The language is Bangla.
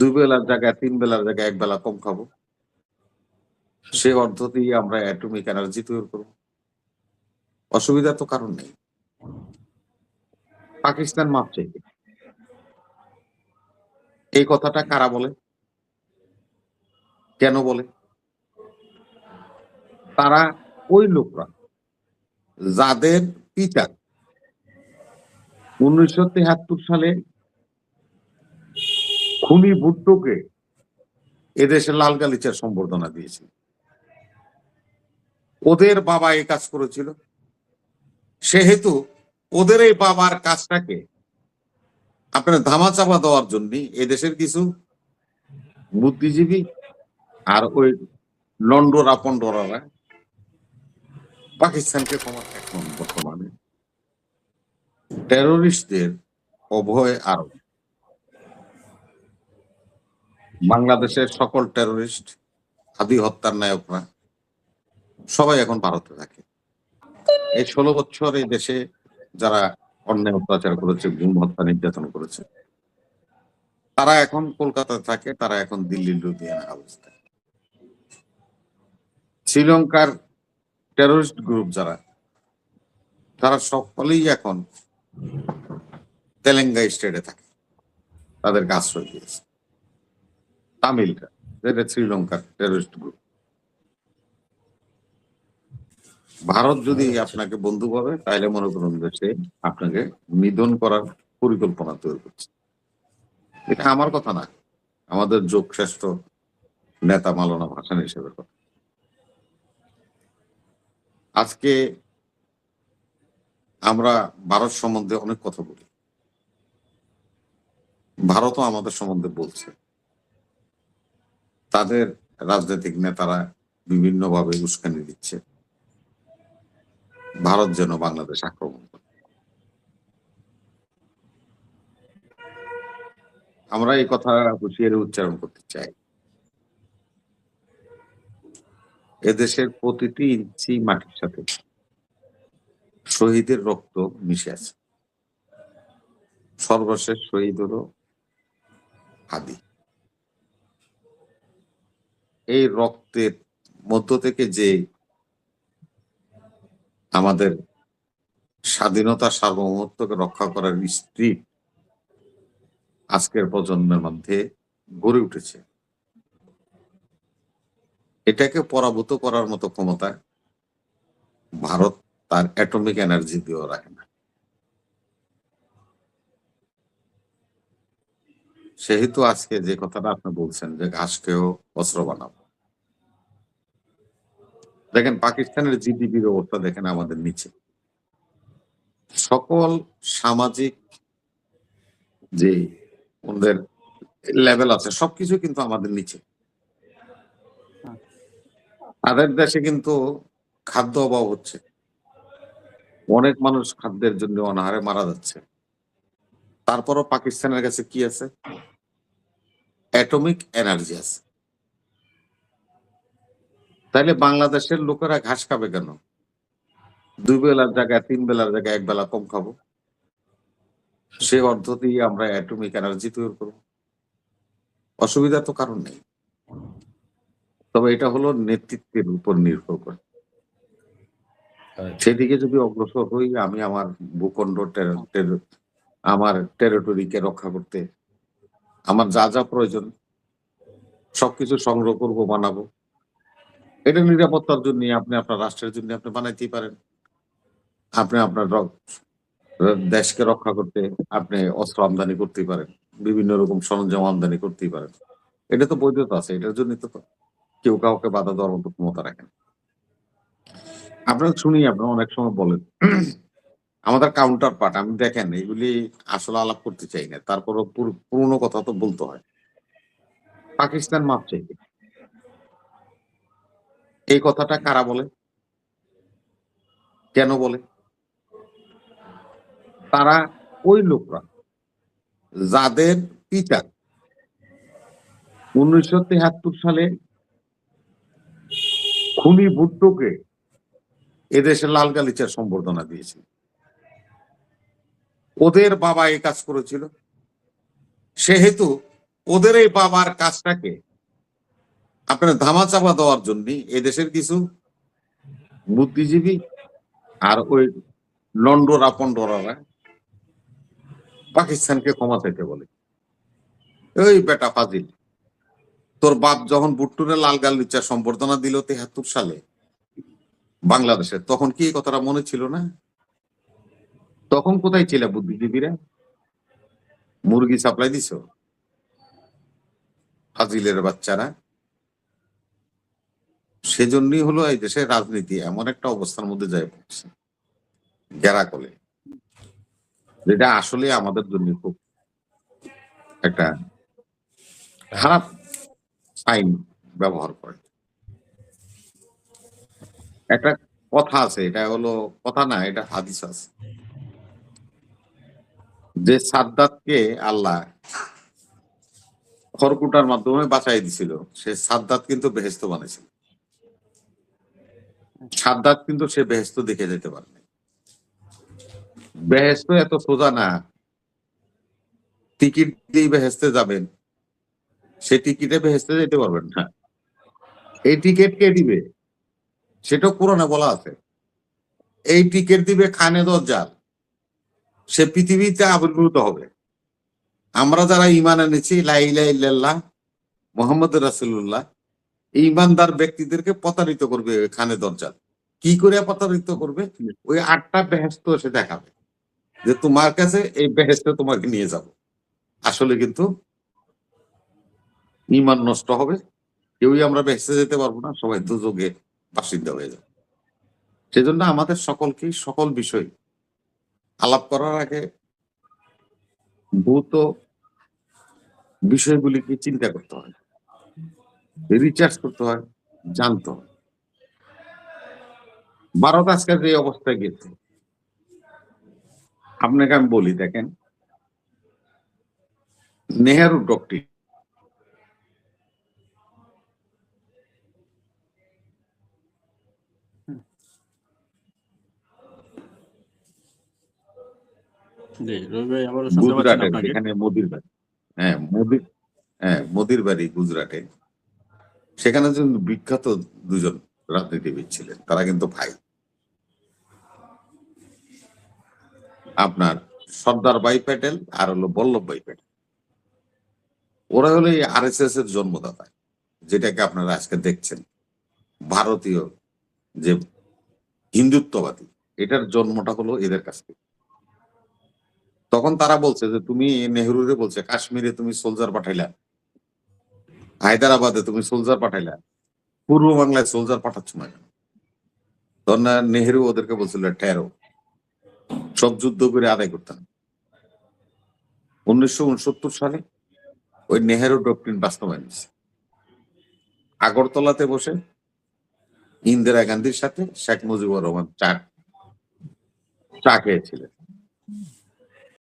দুই বেলার জায়গায় ৩ বেলার জায়গায় ১ বেলা কম খাবো। সে অর্থ দিয়ে আমরা অ্যাটমিক এনার্জি তৈরি করব। অসুবিধার তো কারণ নেই। পাকিস্তান মাপ চাইবে। এই কথাটা কারা বলে? কেন বলে? তারা ওই লোকরা যাদের পিতা ১৯৭৩ সালে খুনি ভুট্টোকে এদেশে লাল গালিচার সম্বর্ধনা দিয়েছিল। ওদের বাবা এই কাজ করেছিল। সেহেতু ওদের এই বাবার কাজটাকে আপনার ধামাচাপা দেওয়ার জন্য এদেশের কিছু বুদ্ধিজীবী আর ওই লন্ডরা পন্ডরারা পাকিস্তানকে এখন বর্তমানে টেরোরিস্টদের অভয় আরো বাংলাদেশের সকল টেরোরিস্ট আদি হত্যার নায়করা সবাই এখন ভারতে থাকে। এই ১৬ বছর এই দেশে যারা অন্যায় অত্যাচার করেছে, গুম হত্যা নির্যাতন করেছে, তারা এখন কলকাতায় থাকে, তারা এখন দিল্লির লুধিয়ানা অবস্থায়। শ্রীলঙ্কার টেরোরিস্ট গ্রুপ যারা, তারা সকলেই এখন তেলেঙ্গাই স্টেটে থাকে, তাদেরকে আশ্রয় দিয়েছে। তামিলরা, যেটা শ্রীলঙ্কার টেরোরিস্ট গ্রুপ। ভারত যদি আপনাকে বন্ধু ভাবে তাহলে মনে করুন যে সে আপনাকে নিধন করার পরিকল্পনা তৈরি করছে। এটা আমার কথা না, আমাদের যোগশ্রেষ্ঠ নেতা মাওলানা ভাসানী সাহেবের কথা। আজকে আমরা ভারত সম্বন্ধে অনেক কথা বলি, ভারতও আমাদের সম্বন্ধে বলছে। তাদের রাজনৈতিক নেতারা বিভিন্নভাবে উস্কানি দিচ্ছে ভারত যেন বাংলাদেশ আক্রমণ করে। আমরা এই কথা হুঁশিয়ারি উচ্চারণ করতে চাই। এদেশের প্রতিটি ইঞ্চি মাটির সাথে শহীদের রক্ত মিশে আছে। সর্বশেষ শহীদ হলো হাদি। এই রক্তের মধ্য থেকে যে আমাদের স্বাধীনতা সার্বভৌমত্বকে রক্ষা করার স্পিরিট আজকের প্রজন্মের মধ্যে গড়ে উঠেছে, এটাকে পরাভূত করার মতো ক্ষমতা ভারত তার অ্যাটমিক এনার্জি দিয়েও রাখে না। সেহেতু আজকে যে কথাটা আপনি বলছেন যে ঘাসকেও অস্ত্র বানাবো, দেখেন পাকিস্তানের জিডিপির অবস্থা দেখেন আমাদের নিচে। সকল সামাজিক যে ওদের লেভেল আছে সবকিছু কিন্তু আমাদের নিচে। তাদের দেশে কিন্তু খাদ্য অভাব হচ্ছে, অনেক মানুষ খাদ্যের জন্য অনাহারে মারা যাচ্ছে। তারপরও পাকিস্তানের কাছে কি আছে? অ্যাটমিক এনার্জি আছে। তাইলে বাংলাদেশের লোকেরা ঘাস খাবে কেন? ২ বেলার জায়গায় ৩ বেলার জায়গায় ১ বেলা কম খাবো। সে অর্থ দিয়ে আমরা অ্যাটমিক এনার্জি তৈরি করব। অসুবিধার তো কারণ নেই। তবে এটা হলো নেতৃত্বের উপর নির্ভর করে। সেদিকে যদি অগ্রসর হই, আমি আমার ভূখণ্ড আমার টেরিটরিকে রক্ষা করতে আমার যা যা প্রয়োজন সবকিছু সংগ্রহ করব, বানাবো। এটা নিরাপত্তার জন্য আপনি আপনার রাষ্ট্রের জন্য আপনি বানাইতেই পারেন। আপনি আপনার দেশকে রক্ষা করতে আপনি অস্ত্র আমদানি করতেই পারেন, বিভিন্ন রকম সরঞ্জাম আমদানি করতেই পারেন। এটা তো বৈধতা আছে, এটার জন্য তো কেউ কাউকে বাধা দেওয়ার মতো ক্ষমতা রাখেন। আপনারা শুনি, আপনারা অনেক সময় বলেন আমাদের কাউন্টার পার্ট, আমি দেখেন এগুলি আসলে আলাপ করতে চাই না, তারপরও পুরনো কথা তো বলতে হয়। পাকিস্তান মাপ চাইবে। এই কথাটা কারা বলে? কেন বলে? তারা ওই লোকরা যাদের পিতা ১৯৭৩ সালে খুনি ভুট্টোকে এদেশে লাল গালিচার সম্বর্ধনা দিয়েছিল। ওদের বাবা এই কাজ করেছিল। সেহেতু ওদের এই বাবার কাজটাকে আপনার ধামাচাপা দেওয়ার জন্য এই দেশের কিছু বুদ্ধিজীবী আর ওই লন্ডরা পন্ডরারা পাকিস্তানকে ক্ষমা চাইতে বলে, ওই বেটা ফাজিল, তোর বাপ যখন বুট্টুরে লাল গালিচার সম্বর্ধনা দিল ৭৩ সালে বাংলাদেশে, তখন কি এই কথাটা মনে ছিল না? তখন কোথায় ছিল বুদ্ধিজীবীরা? মুরগি সাপ্লাই দিছ ফাজিলের বাচ্চারা। সেজন্যই হলো এই দেশের রাজনীতি এমন একটা অবস্থার মধ্যে যায় পড়ছে, গেরাকলে, যেটা আসলে আমাদের জন্য খুব একটা খারাপ সাইন ব্যবহার করে। একটা কথা আছে, এটা হলো কথা না, এটা হাদিস আছে, যে সাদ্দাতকে আল্লাহ খড়কুটার মাধ্যমে বাঁচাই দিছিল, সে সাদ্দাত কিন্তু বেহেস্ত বানাইছিল। সাদ্দাত কিন্তু সে বেহেস্ত দেখে যেতে পারে। বেহেস্ত এত সোজা না, টিকিট দিয়ে বেহেস্তে যাবেন, সে টিকিটে বেহেস্তে যেতে পারবেন না। এই টিকিট কে দিবে? সেটা কোরআনে বলা আছে। এই টিকিট দিবে খানে দজ্জাল, সে পৃথিবীতে আবির্ভূত হবে। আমরা যারা ঈমান এনেছি লা ইলাহা ইল্লাল্লাহ মুহাম্মদুর রাসূলুল্লাহ, ঈমানদার ব্যক্তিদেরকে প্রতারিত করবে খানে দজ্জাল। কি করে প্রতারিত করবে? ওই ৮টা বেহেশত সে দেখাবে যে তোমার কাছে এই বেহেশতে তোমাকে নিয়ে যাব। আসলে কিন্তু ঈমান নষ্ট হবে, কেউই আমরা বেহেশতে যেতে পারবো না, সবাই দুযোগে বাসিন্দা হয়ে যাবে। সেজন্য আমাদের সকলকেই সকল বিষয় আলাপ করার আগে ভূত বিষয়গুলিকে চিন্তা করতে হয়, রিচার্জ করতে হয়, জানতে হয়। ভারত আজকে যে অবস্থায় গেছে, আপনাকে আমি বলি, দেখেন নেহেরু ডক্টরিন, গুজরাটের যেখানে মোদির বাড়ি, মোদির বাড়ি গুজরাটে, সেখানে বিখ্যাত দুজন রাজনীতিবিদ ছিলেন, তারা কিন্তু ভাই। আপনার সর্দার ভাই প্যাটেল আর হলো বল্লভ ভাই প্যাটেল, ওরা হলো এই RSS এর জন্মদাতা, যেটাকে আপনারা আজকে দেখছেন ভারতীয় যে হিন্দুত্ববাদী, এটার জন্মটা হলো এদের কাছ থেকে। তখন তারা বলছে যে তুমি নেহরুরে বলছে কাশ্মীরে তুমি সোলজার পাঠাইলা, হায়দ্রাবাদে তুমি সোলজার পাঠাইলা, পূর্ব বাংলায় সোলজার পাঠাচ্ছ না কেন? তখন নেহরু ওদেরকে বলছিল ঠেরো, সব যুদ্ধ করে আদায় করতাম। 1969 সালে ওই নেহেরু ডক্টরিন বাস্তবায়ন হয়েছে। আগরতলাতে বসে ইন্দিরা গান্ধীর সাথে শেখ মুজিবুর রহমান চা খেয়েছিলেন।